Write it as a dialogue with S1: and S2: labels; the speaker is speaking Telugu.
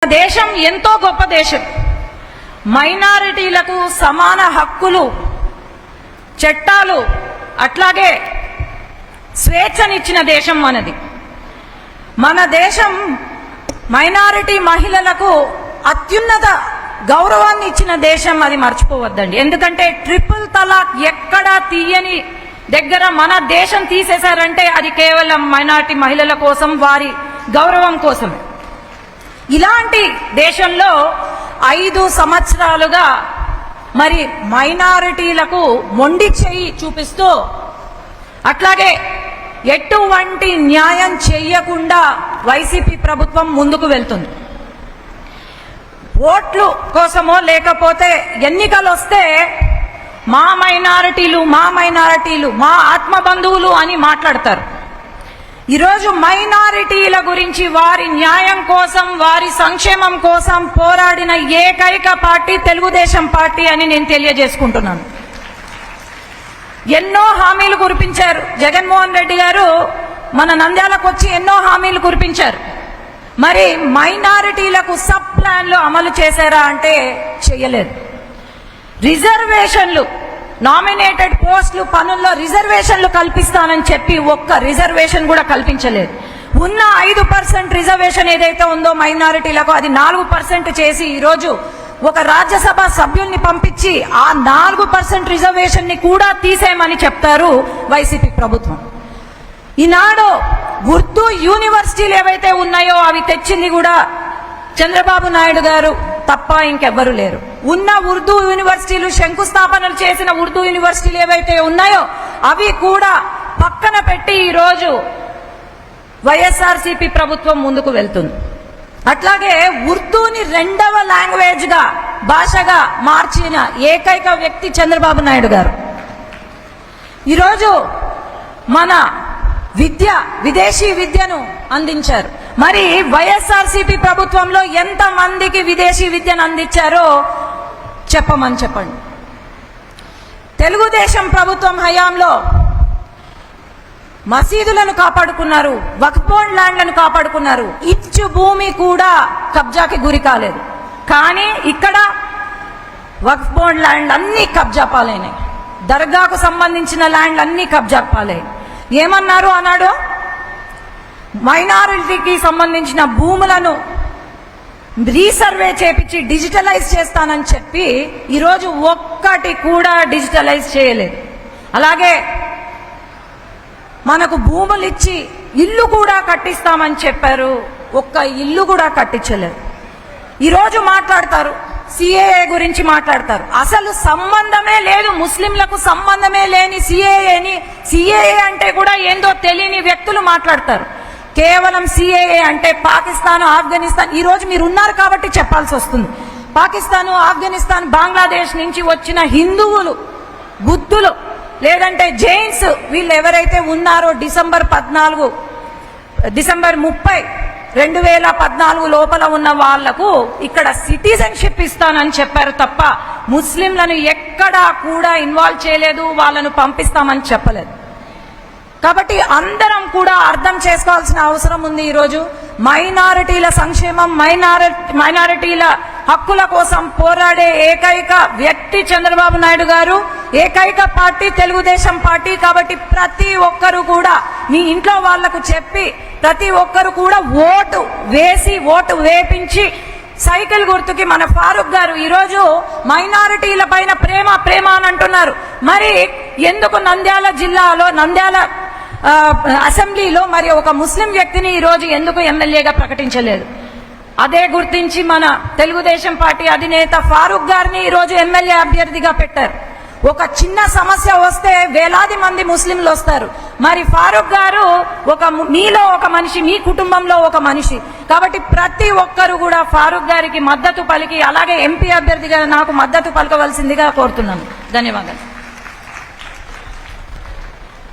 S1: దేశం ఎంతో గొప్ప దేశం. మైనారిటీలకు సమాన హక్కులు, చట్టాలు, అట్లాగే స్వేచ్ఛనిచ్చిన దేశం మనది. మన దేశం మైనారిటీ మహిళలకు అత్యున్నత గౌరవాన్ని ఇచ్చిన దేశం, అది మర్చిపోవద్దండి. ఎందుకంటే ట్రిపుల్ తలాక్ ఎక్కడా తీయని దగ్గర మన దేశం తీసేశారంటే అది కేవలం మైనారిటీ మహిళల కోసం, వారి గౌరవం కోసమే. ఇలాంటి దేశంలో 5 సంవత్సరాలుగా మరి మైనారిటీలకు మొండి చెయ్యి చూపిస్తూ, అట్లాగే ఎటువంటి న్యాయం చేయకుండా వైసీపీ ప్రభుత్వం ముందుకు వెళ్తుంది. ఓట్లు కోసమో లేకపోతే ఎన్నికలు వస్తే మా మైనారిటీలు మా ఆత్మ బంధువులు అని మాట్లాడతారు. ఈరోజు మైనారిటీల గురించి, వారి న్యాయం కోసం, వారి సంక్షేమం కోసం పోరాడిన ఏకైక పార్టీ తెలుగుదేశం పార్టీ అని నేను తెలియజేసుకుంటున్నాను. ఎన్నో హామీలు కురిపించారు జగన్మోహన్ రెడ్డి గారు. మన నంద్యాలకు వచ్చి ఎన్నో హామీలు కురిపించారు. మరి మైనారిటీలకు సబ్ ప్లాన్లు అమలు చేశారా అంటే చేయలేదు. రిజర్వేషన్లు, నామినేటెడ్ పోస్టులు పనుల్లో రిజర్వేషన్లు కల్పిస్తానని చెప్పి ఒక్క రిజర్వేషన్ కూడా కల్పించలేదు. ఉన్న 5% రిజర్వేషన్ ఏదైతే ఉందో మైనారిటీలకు, అది 4% చేసి ఈరోజు ఒక రాజ్యసభ సభ్యుల్ని పంపించి ఆ 4% రిజర్వేషన్ ని కూడా తీసేయమని చెప్తారు వైసీపీ ప్రభుత్వం. ఈనాడు ఉర్దూ యూనివర్సిటీలు ఏవైతే ఉన్నాయో అవి తెచ్చింది కూడా చంద్రబాబు నాయుడు గారు తప్ప ఇంకెవ్వరూ లేరు. ఉన్న ఉర్దూ యూనివర్సిటీలు, శంకుస్థాపనలు చేసిన ఉర్దూ యూనివర్సిటీలు ఏవైతే ఉన్నాయో అవి కూడా పక్కన పెట్టి ఈరోజు వైఎస్ఆర్సీపీ ప్రభుత్వం ముందుకు వెళ్తుంది. అట్లాగే ఉర్దూని 2వ లాంగ్వేజ్ గా, భాషగా మార్చిన ఏకైక వ్యక్తి చంద్రబాబు నాయుడు గారు. ఈరోజు మన విదేశీ విద్యను అందించారు. మరి వైఎస్ఆర్సీపీ ప్రభుత్వంలో ఎంత మందికి విదేశీ విద్యను అందించారో చెప్పండి. తెలుగుదేశం ప్రభుత్వం హయాంలో మసీదులను కాపాడుకున్నారు, వక్ఫ్ ల్యాండ్లను కాపాడుకున్నారు. ఇచ్చు భూమి కూడా కబ్జాకి గురి కాలేదు. కానీ ఇక్కడ వక్ఫ్ ల్యాండ్ అన్ని కబ్జా పాలైనాయి. దర్గాకు సంబంధించిన ల్యాండ్ అన్ని కబ్జా పాలైనాయి. ఏమన్నారు అన్నాడు? మైనారిటీకి సంబంధించిన భూములను రీసర్వే చేపించి డిజిటలైజ్ చేస్తానని చెప్పి ఈరోజు ఒక్కటి కూడా డిజిటలైజ్ చేయలేదు. అలాగే మనకు భూములు ఇచ్చి ఇల్లు కూడా కట్టిస్తామని చెప్పారు, ఒక్క ఇల్లు కూడా కట్టించలేదు. ఈరోజు మాట్లాడతారు, సిఏఏ గురించి మాట్లాడతారు. అసలు సంబంధమే లేదు, ముస్లింలకు సంబంధమే లేని సిఏఏ అంటే కూడా ఏందో తెలియని వ్యక్తులు మాట్లాడతారు. కేవలం సిఏఏ అంటే పాకిస్తాన్, ఆఫ్ఘనిస్తాన్. ఈరోజు మీరు ఉన్నారు కాబట్టి చెప్పాల్సి వస్తుంది. పాకిస్తాన్, ఆఫ్ఘనిస్తాన్, బంగ్లాదేశ్ నుంచి వచ్చిన హిందువులు, బుద్ధులు, లేదంటే జైన్స్, వీళ్ళు ఎవరైతే ఉన్నారో డిసెంబర్ 30, 2014 లోపల ఉన్న వాళ్లకు ఇక్కడ సిటిజన్షిప్ ఇస్తానని చెప్పారు తప్ప ముస్లింలను ఎక్కడా కూడా ఇన్వాల్వ్ చేయలేదు, వాళ్ళను పంపిస్తామని చెప్పలేదు. కాబట్టి అందరం కూడా అర్థం చేసుకోవాల్సిన అవసరం ఉంది. ఈరోజు మైనారిటీల సంక్షేమం, మైనారిటీల హక్కుల కోసం పోరాడే ఏకైక వ్యక్తి చంద్రబాబు నాయుడు గారు, ఏకైక పార్టీ తెలుగుదేశం పార్టీ. కాబట్టి ప్రతి ఒక్కరు కూడా మీ ఇంట్లో వాళ్లకు చెప్పి, ప్రతి ఒక్కరు కూడా ఓటు వేపించి సైకిల్ గుర్తుకి మన ఫారూక్ గారు ఈరోజు మైనారిటీల పైన ప్రేమ అని అంటున్నారు. మరి ఎందుకు నంద్యాల జిల్లాలో, నంద్యాల అసెంబ్లీలో మరి ఒక ముస్లిం వ్యక్తిని ఈరోజు ఎందుకు ఎమ్మెల్యేగా ప్రకటించలేదు? అదే గుర్తించి మన తెలుగుదేశం పార్టీ అధినేత ఫారూక్ గారిని ఈరోజు ఎమ్మెల్యే అభ్యర్థిగా పెట్టారు. ఒక చిన్న సమస్య వస్తే వేలాది మంది ముస్లింలు వస్తారు. మరి ఫారూక్ గారు మీలో ఒక మనిషి, మీ కుటుంబంలో ఒక మనిషి. కాబట్టి ప్రతి ఒక్కరు కూడా ఫారూక్ గారికి మద్దతు పలికి, అలాగే ఎంపీ అభ్యర్థిగా నాకు మద్దతు పలకవలసిందిగా కోరుతున్నాను. ధన్యవాదాలు.